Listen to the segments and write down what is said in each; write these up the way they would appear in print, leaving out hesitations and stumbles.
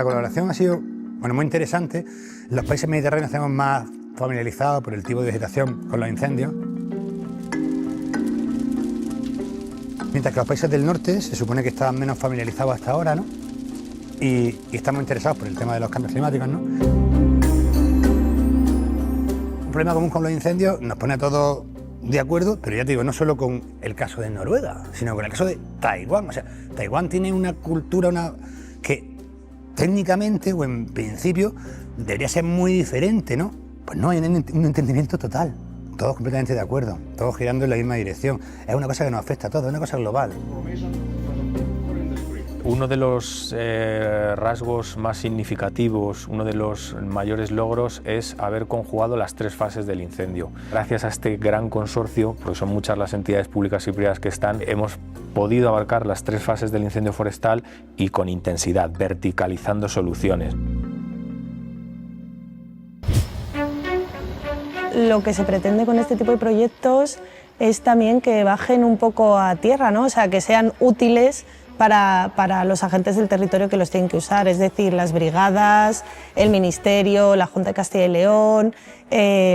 La colaboración ha sido muy interesante. Los países mediterráneos estamos más familiarizados por el tipo de vegetación con los incendios, mientras que los países del norte se supone que estaban menos familiarizados hasta ahora, ¿no? Y estamos interesados por el tema de los cambios climáticos, ¿no? Un problema común con los incendios nos pone a todos de acuerdo, pero ya te digo, no solo con el caso de Noruega, sino con el caso de Taiwán. O sea, Taiwán tiene una cultura que técnicamente o en principio debería ser muy diferente, ¿no? Pues no, hay un entendimiento total, todos completamente de acuerdo, todos girando en la misma dirección. Es una cosa que nos afecta a todos, es una cosa global. Uno de los rasgos más significativos, uno de los mayores logros es haber conjugado las 3 fases del incendio. Gracias a este gran consorcio, porque son muchas las entidades públicas y privadas que están, hemos podido abarcar las 3 fases del incendio forestal y con intensidad, verticalizando soluciones. Lo que se pretende con este tipo de proyectos es también que bajen un poco a tierra, ¿no? O sea, que sean útiles para los agentes del territorio que los tienen que usar, es decir, las brigadas, el Ministerio, la Junta de Castilla y León,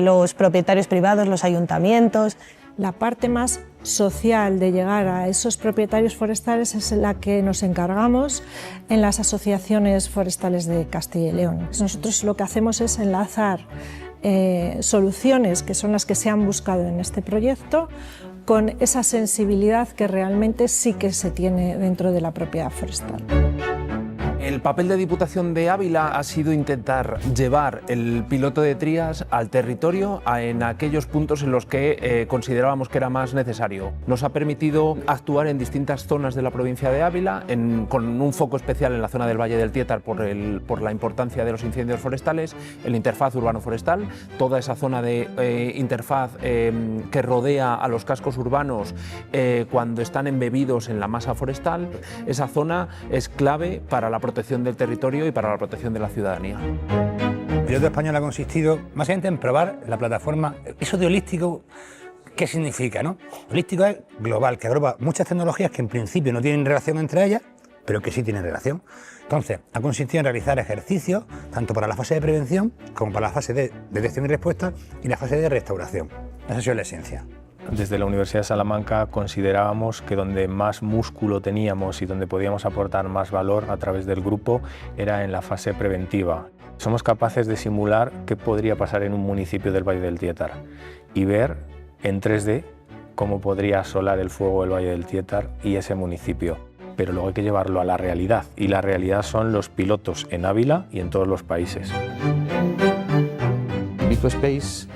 los propietarios privados, los ayuntamientos. La parte más social de llegar a esos propietarios forestales es la que nos encargamos en las asociaciones forestales de Castilla y León. Nosotros lo que hacemos es enlazar soluciones que son las que se han buscado en este proyecto con esa sensibilidad que realmente sí que se tiene dentro de la propiedad forestal. El papel de Diputación de Ávila ha sido intentar llevar el piloto de Trías al territorio en aquellos puntos en los que considerábamos que era más necesario. Nos ha permitido actuar en distintas zonas de la provincia de Ávila, con un foco especial en la zona del Valle del Tiétar por la importancia de los incendios forestales, el interfaz urbano-forestal, toda esa zona de interfaz que rodea a los cascos urbanos cuando están embebidos en la masa forestal. Esa zona es clave para la protección del territorio y para la protección de la ciudadanía. El piloto español ha consistido básicamente en probar la plataforma. Eso de holístico, ¿qué significa, no? Holístico es global, que agrupa muchas tecnologías que en principio no tienen relación entre ellas, pero que sí tienen relación. Entonces, ha consistido en realizar ejercicios tanto para la fase de prevención como para la fase de detección y respuesta y la fase de restauración. Esa ha sido la esencia. Desde la Universidad de Salamanca considerábamos que donde más músculo teníamos y donde podíamos aportar más valor a través del grupo era en la fase preventiva. Somos capaces de simular qué podría pasar en un municipio del Valle del Tiétar y ver en 3D cómo podría asolar el fuego el Valle del Tiétar y ese municipio. Pero luego hay que llevarlo a la realidad, y la realidad son los pilotos en Ávila y en todos los países. Bicospace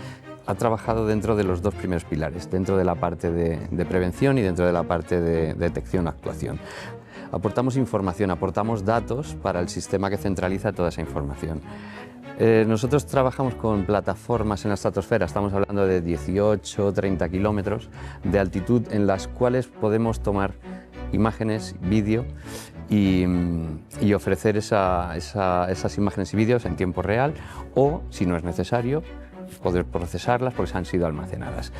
ha trabajado dentro de los 2 primeros pilares, dentro de la parte de prevención y dentro de la parte de detección-actuación. Aportamos información, aportamos datos para el sistema que centraliza toda esa información. Nosotros trabajamos con plataformas en la estratosfera, estamos hablando de 18-30 kilómetros de altitud, en las cuales podemos tomar imágenes, vídeo y ofrecer esas imágenes y vídeos en tiempo real o, si no es necesario, poder procesarlas porque se han sido almacenadas.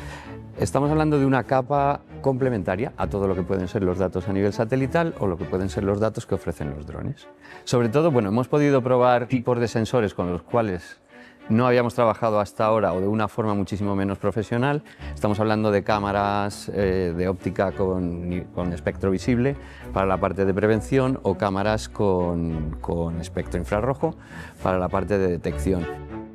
Estamos hablando de una capa complementaria a todo lo que pueden ser los datos a nivel satelital o lo que pueden ser los datos que ofrecen los drones. Sobre todo, hemos podido probar tipos de sensores con los cuales no habíamos trabajado hasta ahora o de una forma muchísimo menos profesional. Estamos hablando de cámaras de óptica con espectro visible para la parte de prevención o cámaras con espectro infrarrojo para la parte de detección.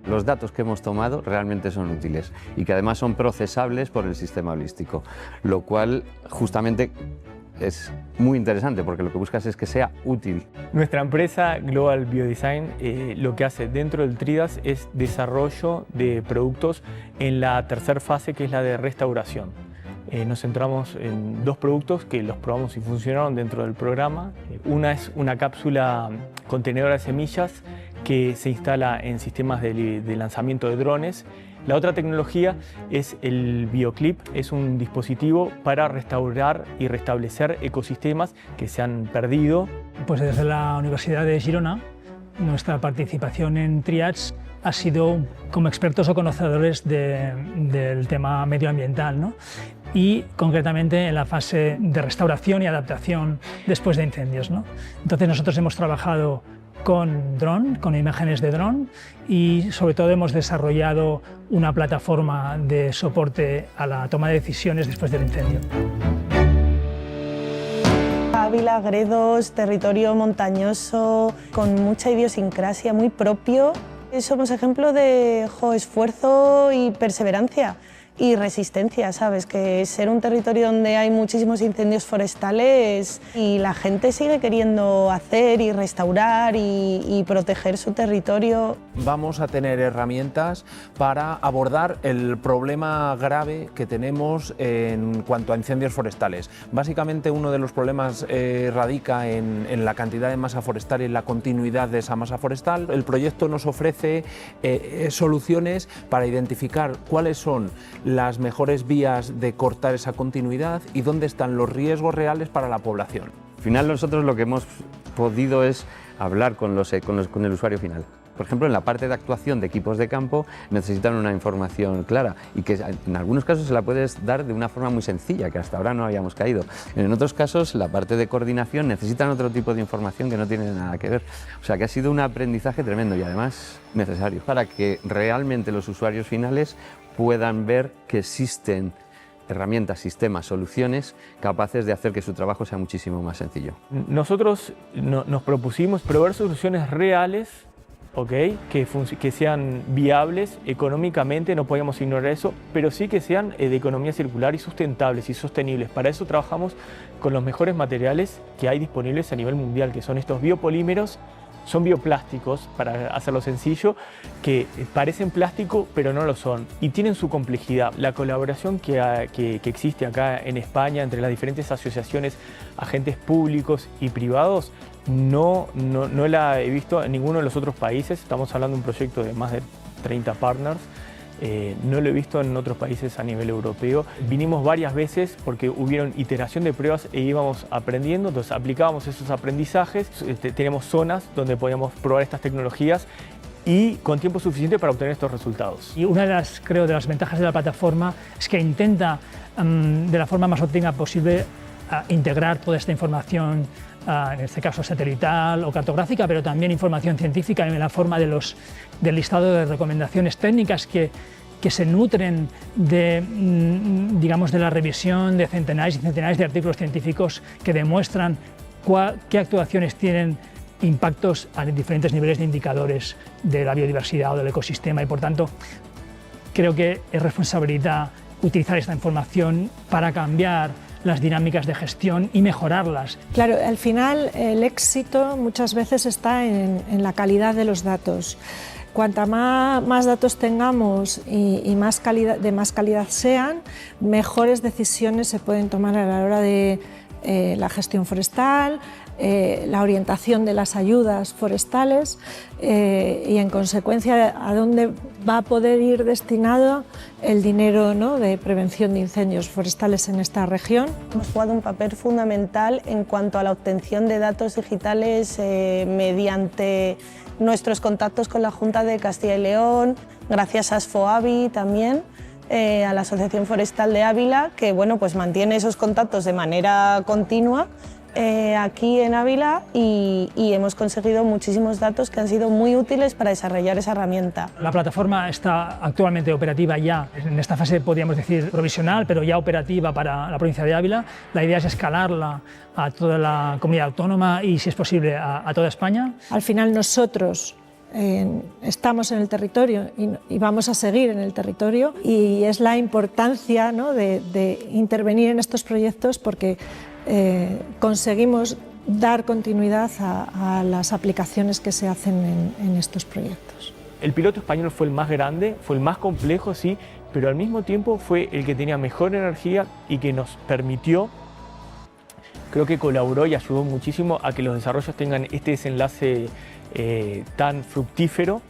Los datos que hemos tomado realmente son útiles y que además son procesables por el sistema holístico, lo cual justamente es muy interesante porque lo que buscas es que sea útil. Nuestra empresa Global Biodesign lo que hace dentro del TRIDAS es desarrollo de productos en la tercera fase, que es la de restauración. Nos centramos en 2 productos que los probamos y funcionaron dentro del programa. Una es una cápsula contenedora de semillas que se instala en sistemas de lanzamiento de drones. La otra tecnología es el BioClip, es un dispositivo para restaurar y restablecer ecosistemas que se han perdido. Pues desde la Universidad de Girona, nuestra participación en Triads ha sido como expertos o conocedores del tema medioambiental, ¿no? Y concretamente en la fase de restauración y adaptación después de incendios, ¿no? Entonces nosotros hemos trabajado con dron, con imágenes de dron, y sobre todo hemos desarrollado una plataforma de soporte a la toma de decisiones después del incendio. Ávila, Gredos, territorio montañoso, con mucha idiosincrasia, muy propio. Somos ejemplo de esfuerzo y perseverancia y resistencia, ¿sabes? Que ser un territorio donde hay muchísimos incendios forestales y la gente sigue queriendo hacer y restaurar y proteger su territorio. Vamos a tener herramientas para abordar el problema grave que tenemos en cuanto a incendios forestales. Básicamente uno de los problemas radica en la cantidad de masa forestal y en la continuidad de esa masa forestal. El proyecto nos ofrece soluciones para identificar cuáles son las mejores vías de cortar esa continuidad y dónde están los riesgos reales para la población. Al final nosotros lo que hemos podido es hablar con el usuario final. Por ejemplo, en la parte de actuación de equipos de campo necesitan una información clara y que en algunos casos se la puedes dar de una forma muy sencilla, que hasta ahora no habíamos caído. En otros casos, la parte de coordinación necesitan otro tipo de información que no tiene nada que ver. O sea que ha sido un aprendizaje tremendo y además necesario para que realmente los usuarios finales puedan ver que existen herramientas, sistemas, soluciones capaces de hacer que su trabajo sea muchísimo más sencillo. Nosotros nos propusimos probar soluciones reales, ¿okay? que sean viables económicamente, no podíamos ignorar eso, pero sí que sean de economía circular y sustentables y sostenibles. Para eso trabajamos con los mejores materiales que hay disponibles a nivel mundial, que son estos biopolímeros. Son bioplásticos, para hacerlo sencillo, que parecen plástico pero no lo son y tienen su complejidad. La colaboración que existe acá en España entre las diferentes asociaciones, agentes públicos y privados, no la he visto en ninguno de los otros países. Estamos hablando de un proyecto de más de 30 partners. No lo he visto en otros países a nivel europeo. Vinimos varias veces porque hubieron iteración de pruebas e íbamos aprendiendo, entonces aplicábamos esos aprendizajes. Tenemos zonas donde podíamos probar estas tecnologías y con tiempo suficiente para obtener estos resultados. Y una de las, creo, de las ventajas de la plataforma es que intenta de la forma más óptima posible integrar toda esta información, en este caso satelital o cartográfica, pero también información científica en la forma del listado de recomendaciones técnicas que se nutren de, digamos, de la revisión de centenares y centenares de artículos científicos que demuestran qué actuaciones tienen impactos a diferentes niveles de indicadores de la biodiversidad o del ecosistema, y por tanto creo que es responsabilidad utilizar esta información para cambiar las dinámicas de gestión y mejorarlas. Claro, al final el éxito muchas veces está en la calidad de los datos. Cuanta más datos tengamos y de más calidad sean, mejores decisiones se pueden tomar a la hora de la gestión forestal, la orientación de las ayudas forestales y en consecuencia a dónde va a poder ir destinado el dinero, ¿no?, de prevención de incendios forestales en esta región. Hemos jugado un papel fundamental en cuanto a la obtención de datos digitales mediante nuestros contactos con la Junta de Castilla y León, gracias a ASFOAVI también, a la Asociación Forestal de Ávila, que bueno, pues mantiene esos contactos de manera continua aquí en Ávila y hemos conseguido muchísimos datos que han sido muy útiles para desarrollar esa herramienta. La plataforma está actualmente operativa ya, en esta fase podríamos decir provisional, pero ya operativa para la provincia de Ávila. La idea es escalarla a toda la comunidad autónoma y, si es posible, a toda España. Al final nosotros estamos en el territorio y vamos a seguir en el territorio, y es la importancia, ¿no?, de intervenir en estos proyectos porque conseguimos dar continuidad a las aplicaciones que se hacen en estos proyectos. El piloto español fue el más grande, fue el más complejo, sí, pero al mismo tiempo fue el que tenía mejor energía y que nos permitió, creo que colaboró y ayudó muchísimo a que los desarrollos tengan este desenlace tan fructífero,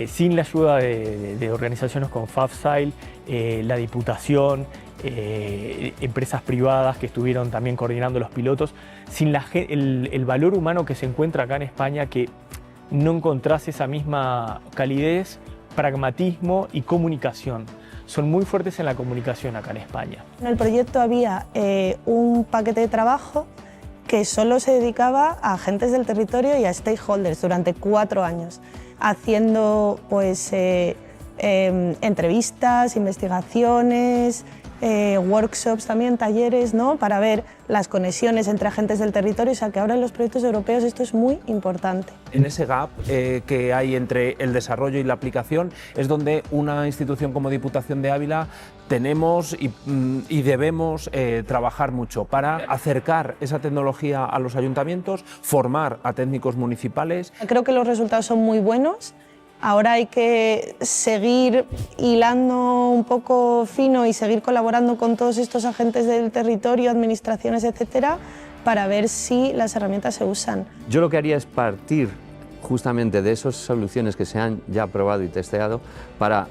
sin la ayuda de organizaciones como FAFSAIL, la Diputación, empresas privadas que estuvieron también coordinando los pilotos, sin el valor humano que se encuentra acá en España, que no encontrás esa misma calidez, pragmatismo y comunicación. Son muy fuertes en la comunicación acá en España. En el proyecto había un paquete de trabajo que solo se dedicaba a agentes del territorio y a stakeholders durante 4 años, haciendo pues, entrevistas, investigaciones, workshops también, talleres, ¿no? Para ver las conexiones entre agentes del territorio, o sea que ahora en los proyectos europeos esto es muy importante. En ese gap que hay entre el desarrollo y la aplicación es donde una institución como Diputación de Ávila tenemos y debemos trabajar mucho para acercar esa tecnología a los ayuntamientos, formar a técnicos municipales. Creo que los resultados son muy buenos. Ahora hay que seguir hilando un poco fino y seguir colaborando con todos estos agentes del territorio, administraciones, etcétera, para ver si las herramientas se usan. Yo lo que haría es partir justamente de esas soluciones que se han ya probado y testeado para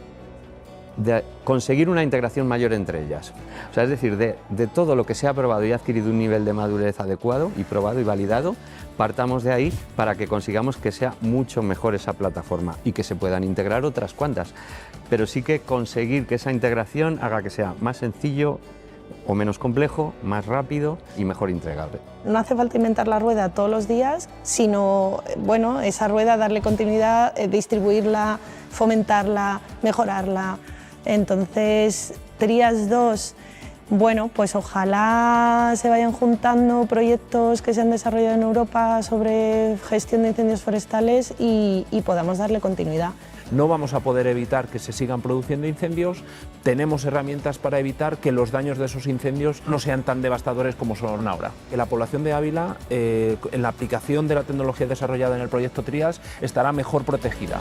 conseguir una integración mayor entre ellas. O sea, es decir, de todo lo que se ha probado y ha adquirido un nivel de madurez adecuado y probado y validado, partamos de ahí para que consigamos que sea mucho mejor esa plataforma y que se puedan integrar otras cuantas. Pero sí que conseguir que esa integración haga que sea más sencillo o menos complejo, más rápido y mejor entregable. No hace falta inventar la rueda todos los días, sino bueno, esa rueda darle continuidad, distribuirla, fomentarla, mejorarla. Entonces, Trias 2, bueno, pues ojalá se vayan juntando proyectos que se han desarrollado en Europa sobre gestión de incendios forestales y podamos darle continuidad. No vamos a poder evitar que se sigan produciendo incendios, tenemos herramientas para evitar que los daños de esos incendios no sean tan devastadores como son ahora. La población de Ávila, en la aplicación de la tecnología desarrollada en el proyecto Trias, estará mejor protegida.